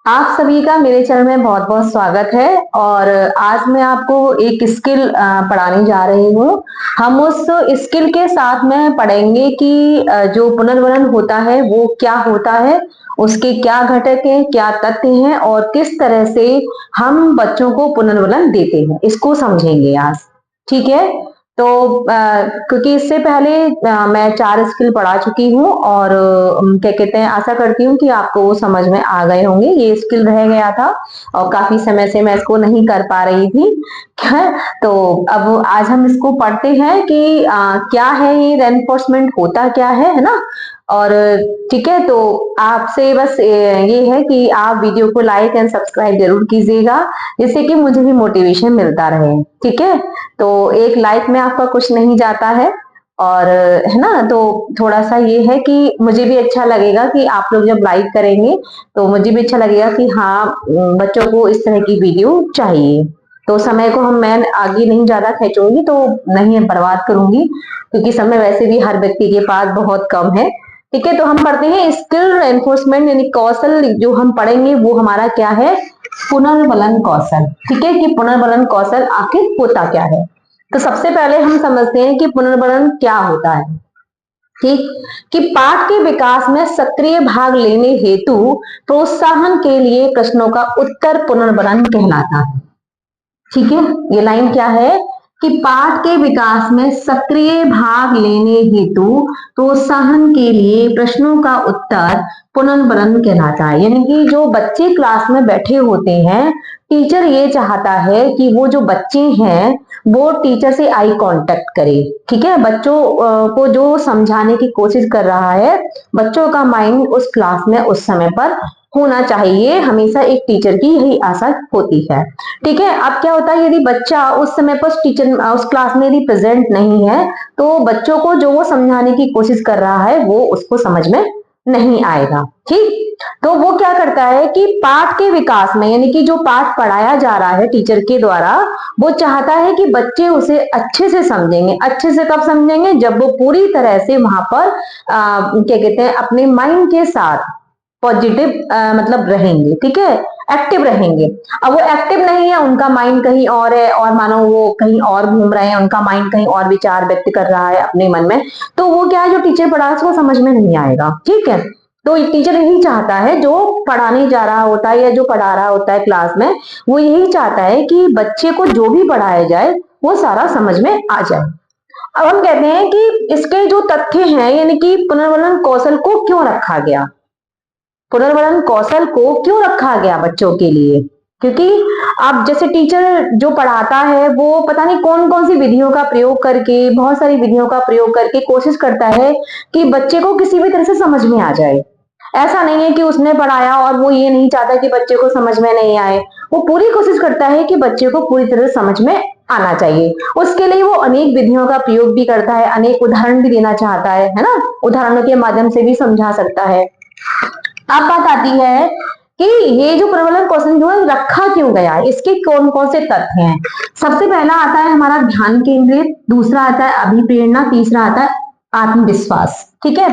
आप सभी का मेरे चैनल में बहुत बहुत स्वागत है। और आज मैं आपको एक स्किल पढ़ाने जा रही हूँ। हम उस स्किल के साथ में पढ़ेंगे कि जो पुनर्वलन होता है वो क्या होता है, उसके क्या घटक हैं, क्या तथ्य हैं और किस तरह से हम बच्चों को पुनर्वलन देते हैं, इसको समझेंगे आज। ठीक है। तो क्योंकि इससे पहले मैं 4 स्किल पढ़ा चुकी हूँ और क्या कहते हैं, आशा करती हूँ कि आपको वो समझ में आ गए होंगे। ये स्किल रह गया था और काफी समय से मैं इसको नहीं कर पा रही थी। तो अब आज हम इसको पढ़ते हैं कि क्या है ये रेनफोर्समेंट, होता क्या है ना। और ठीक है, तो आपसे बस ये है कि आप वीडियो को लाइक एंड सब्सक्राइब जरूर कीजिएगा, जिससे कि मुझे भी मोटिवेशन मिलता रहे। ठीक है। तो एक लाइक में आपका कुछ नहीं जाता है और है ना, तो थोड़ा सा ये है कि मुझे भी अच्छा लगेगा कि आप लोग जब लाइक करेंगे तो मुझे भी अच्छा लगेगा कि हाँ, बच्चों को इस तरह की वीडियो चाहिए। तो समय को मैं आगे नहीं ज्यादा खींचूंगी, तो नहीं बर्बाद करूंगी, क्योंकि समय वैसे भी हर व्यक्ति के पास बहुत कम है। ठीक है। तो हम पढ़ते हैं स्किल एनफोर्समेंट, यानी कौशल जो हम पढ़ेंगे वो हमारा क्या है, पुनर्वलन कौशल। ठीक है, कि पुनर्वलन कौशल आखिर होता क्या है। तो सबसे पहले हम समझते हैं कि पुनर्वलन क्या होता है। ठीक, कि पाठ के विकास में सक्रिय भाग लेने हेतु प्रोत्साहन के लिए प्रश्नों का उत्तर पुनर्वलन कहलाता है। ठीक है, ये लाइन क्या है कि पाठ के विकास में सक्रिय भाग लेने हेतु प्रोत्साहन के लिए प्रश्नों का उत्तर पुनर्वलन कहलाता है। यानी कि जो बच्चे क्लास में बैठे होते हैं, टीचर ये चाहता है कि वो जो बच्चे हैं वो टीचर से आई कांटेक्ट करे। ठीक है, बच्चों को जो समझाने की कोशिश कर रहा है, बच्चों का माइंड उस क्लास में उस समय पर होना चाहिए। हमेशा एक टीचर की यही आशा होती है। ठीक है। अब क्या होता है, यदि बच्चा उस समय पर टीचर उस क्लास में यदि प्रेजेंट नहीं है, तो बच्चों को जो वो समझाने की कोशिश कर रहा है वो उसको समझ में नहीं आएगा। ठीक, तो वो क्या करता है कि पाठ के विकास में, यानी कि जो पाठ पढ़ाया जा रहा है टीचर के द्वारा, वो चाहता है कि बच्चे उसे अच्छे से समझेंगे। अच्छे से कब समझेंगे, जब वो पूरी तरह से वहां पर क्या कहते हैं, अपने माइंड के साथ पॉजिटिव मतलब रहेंगे। ठीक है, एक्टिव रहेंगे। अब वो एक्टिव नहीं है, उनका माइंड कहीं और है, और मानो वो कहीं और घूम रहे हैं, उनका माइंड कहीं और विचार व्यक्त कर रहा है अपने मन में, तो वो क्या है, जो टीचर पढ़ा उसको समझ में नहीं आएगा। ठीक है, तो टीचर यही चाहता है, जो पढ़ाने जा रहा होता है या जो पढ़ा रहा होता है क्लास में, वो यही चाहता है कि बच्चे को जो भी पढ़ाया जाए वो सारा समझ में आ जाए। अब हम कहते हैं कि इसके जो तथ्य हैं, यानी कि पुनर्वलन कौशल को क्यों रखा गया, पुनर्वलन कौशल को क्यों रखा गया बच्चों के लिए। क्योंकि अब जैसे टीचर जो पढ़ाता है वो पता नहीं कौन कौन सी विधियों का प्रयोग करके, बहुत सारी विधियों का प्रयोग करके कोशिश करता है कि बच्चे को किसी भी तरह से समझ में आ जाए। ऐसा नहीं है कि उसने पढ़ाया और वो ये नहीं चाहता कि बच्चे को समझ में नहीं आए। वो पूरी कोशिश करता है कि बच्चे को पूरी तरह समझ में आना चाहिए। उसके लिए वो अनेक विधियों का प्रयोग भी करता है, अनेक उदाहरण भी देना चाहता है ना, उदाहरणों के माध्यम से भी समझा सकता है। अब बात आती है कि ये जो प्रबंधन कौशल जो है रखा क्यों गया है, इसके कौन कौन से तथ्य हैं। सबसे पहला आता है हमारा ध्यान केंद्रित, दूसरा आता है अभिप्रेरणा, तीसरा आता है आत्मविश्वास। ठीक है,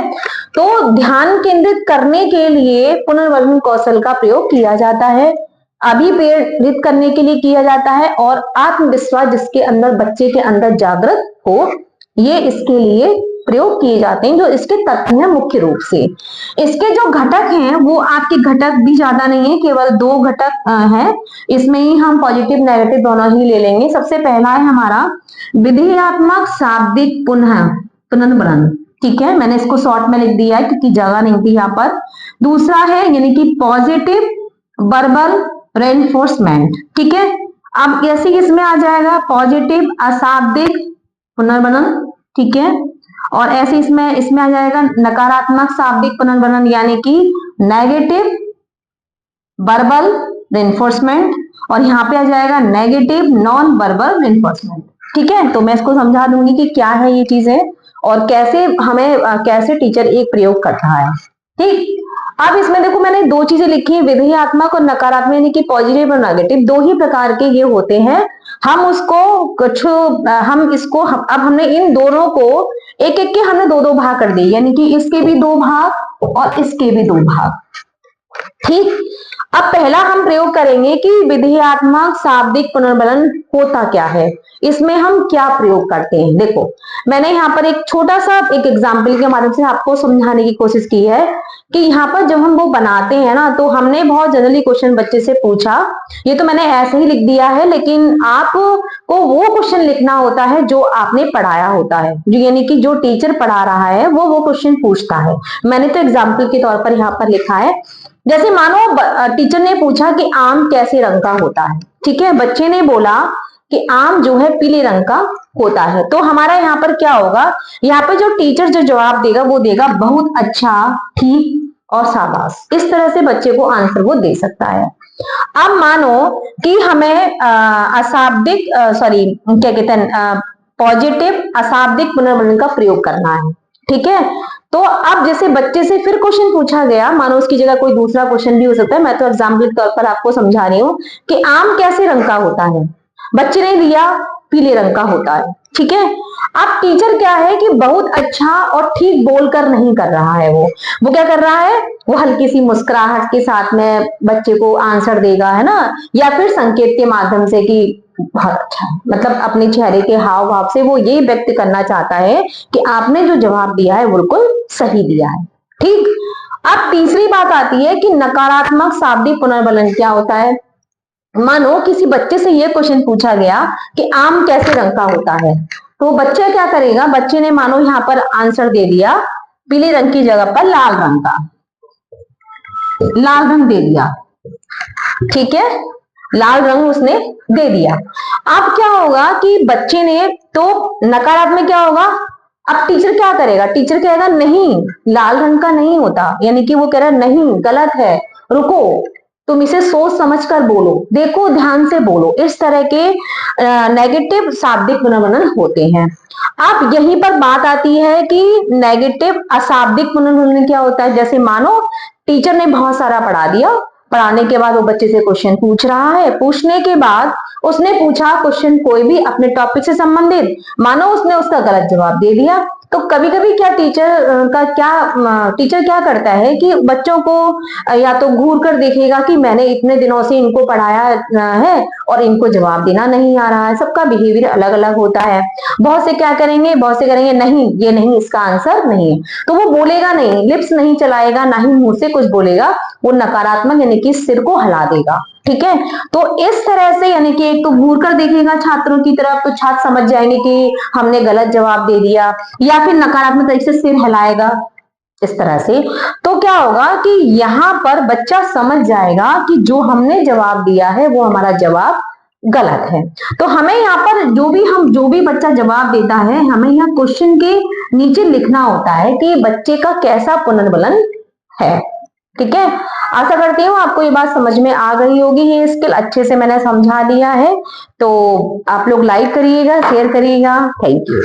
तो ध्यान केंद्रित करने के लिए पुनर्वलन कौशल का प्रयोग किया जाता है, अभिप्रेरित करने के लिए किया जाता है, और आत्मविश्वास जिसके अंदर बच्चे के अंदर जागृत हो, ये इसके लिए प्रयोग किए जाते हैं। जो इसके तथ्य हैं मुख्य रूप से, इसके जो घटक हैं वो आपके घटक भी ज्यादा नहीं है, केवल 2 घटक हैं। इसमें ही हम पॉजिटिव नेगेटिव दोनों ही ले लेंगे। सबसे पहला है हमारा विधेयात्मक शाब्दिक पुनर्वलन। ठीक है, मैंने इसको शॉर्ट में लिख दिया है क्योंकि जगह नहीं थी यहाँ पर। दूसरा है यानी कि पॉजिटिव वर्बल रेनफोर्समेंट। ठीक है, अब ऐसे इसमें आ जाएगा पॉजिटिव अशाब्दिक पुनर्वलन। ठीक है, और ऐसे इसमें आ जाएगा नकारात्मक शाब्दिक पुनर्वलन, यानी कि नेगेटिव वर्बल रेनफोर्समेंट, और यहाँ पे आ जाएगा नेगेटिव नॉन वर्बल रेनफोर्समेंट। ठीक है, तो मैं इसको समझा दूंगी कि क्या है ये चीजें और कैसे टीचर एक प्रयोग कर रहा है। ठीक, अब इसमें देखो मैंने 2 चीजें लिखी है, विधेयात्मक और नकारात्मक, यानी कि पॉजिटिव और नेगेटिव, 2 ही प्रकार के ये होते हैं। हम इसको अब हमने इन दोनों को एक एक के हमने 2-2 भाग कर दिए, यानी कि इसके भी 2 भाग और इसके भी 2 भाग। ठीक। अब पहला हम प्रयोग करेंगे कि विधेयात्मक शाब्दिक पुनर्बलन होता क्या है, इसमें हम क्या प्रयोग करते हैं। देखो, मैंने यहाँ पर एक छोटा सा एक एग्जाम्पल के माध्यम से आपको समझाने की कोशिश की है कि यहाँ पर जब हम वो बनाते हैं ना, तो हमने बहुत जनरली क्वेश्चन बच्चे से पूछा, ये तो मैंने ऐसे ही लिख दिया है, लेकिन आपको वो क्वेश्चन लिखना होता है जो आपने पढ़ाया होता है, जो यानी कि जो टीचर पढ़ा रहा है वो क्वेश्चन पूछता है। मैंने तो एग्जाम्पल के तौर पर यहाँ पर लिखा है। जैसे मानो टीचर ने पूछा कि आम कैसे रंग का होता है, ठीक है। बच्चे ने बोला कि आम जो है पीले रंग का होता है, तो हमारा यहाँ पर क्या होगा, यहाँ पे जो टीचर जो जवाब देगा वो देगा बहुत अच्छा, ठीक और शाबाश। इस तरह से बच्चे को आंसर वो दे सकता है। अब मानो कि हमें अशाब्दिक सॉरी क्या कहते हैं पॉजिटिव अशाब्दिक पुनर्बलन का प्रयोग करना है, ठीक है। तो अब जैसे बच्चे से फिर क्वेश्चन पूछा गया, मानो उसकी जगह कोई दूसरा क्वेश्चन भी हो सकता है, मैं तो एग्जाम्पल के तौर पर आपको समझा रही हूँ कि आम कैसे रंग का होता है। बच्चे ने दिया पीले रंग का होता है, ठीक है। अब टीचर क्या है कि बहुत अच्छा और ठीक बोलकर नहीं कर रहा है, वो क्या कर रहा है, वो हल्की सी मुस्कुराहट के साथ में बच्चे को आंसर देगा, है ना, या फिर संकेत के माध्यम से कि अच्छा, मतलब अपने चेहरे के हाव भाव से वो ये व्यक्त करना चाहता है कि आपने जो जवाब दिया है बिल्कुल सही दिया है, ठीक। अब तीसरी बात आती है कि नकारात्मक शाब्दिक पुनर्बलन क्या होता है। मानो किसी बच्चे से यह क्वेश्चन पूछा गया कि आम कैसे रंग का होता है, तो बच्चा क्या करेगा, बच्चे ने मानो यहाँ पर आंसर दे दिया पीले रंग की जगह पर लाल रंग का, लाल रंग दे दिया, ठीक है, लाल रंग उसने दे दिया। अब क्या होगा कि बच्चे ने तो नकारात्मक क्या होगा, अब टीचर क्या करेगा, टीचर कहेगा नहीं लाल रंग का नहीं होता, यानी कि वो कह रहा है नहीं गलत है, रुको तुम इसे सोच समझ कर बोलो, देखो ध्यान से बोलो। इस तरह के नेगेटिव शाब्दिक पुनर्बलन होते हैं। अब यहीं पर बात आती है कि नेगेटिव अशाब्दिक पुनर्बलन क्या होता है। जैसे मानो टीचर ने बहुत सारा पढ़ा दिया, पढ़ाने के बाद वो बच्चे से क्वेश्चन पूछ रहा है, पूछने के बाद उसने पूछा क्वेश्चन कोई भी अपने टॉपिक से संबंधित, मानो उसने उसका गलत जवाब दे दिया, तो कभी कभी क्या टीचर क्या करता है कि बच्चों को या तो घूर कर देखेगा कि मैंने इतने दिनों से इनको पढ़ाया है और इनको जवाब देना नहीं आ रहा है। सबका बिहेवियर अलग अलग होता है। बहुत से क्या करेंगे, बहुत से करेंगे नहीं ये नहीं, इसका आंसर नहीं है, तो वो बोलेगा नहीं, लिप्स नहीं चलाएगा, ना ही मुंह से कुछ बोलेगा, वो नकारात्मक यानी कि सिर को हिला देगा, ठीक है। तो इस तरह से यानी कि एक तो घूर कर देखेगा छात्रों की तरफ, तो छात्र समझ जाएंगे कि हमने गलत जवाब दे दिया, या फिर नकारात्मक तरीके से सिर हिलाएगा इस तरह से। तो क्या होगा कि यहाँ पर बच्चा समझ जाएगा कि जो हमने जवाब दिया है वो हमारा जवाब गलत है। तो हमें यहाँ पर जो भी बच्चा जवाब देता है, हमें यहाँ क्वेश्चन के नीचे लिखना होता है कि बच्चे का कैसा पुनर्बलन है, ठीक है। आशा करती हूँ आपको ये बात समझ में आ गई होगी, ये स्किल अच्छे से मैंने समझा दिया है। तो आप लोग लाइक करिएगा, शेयर करिएगा। Thank you.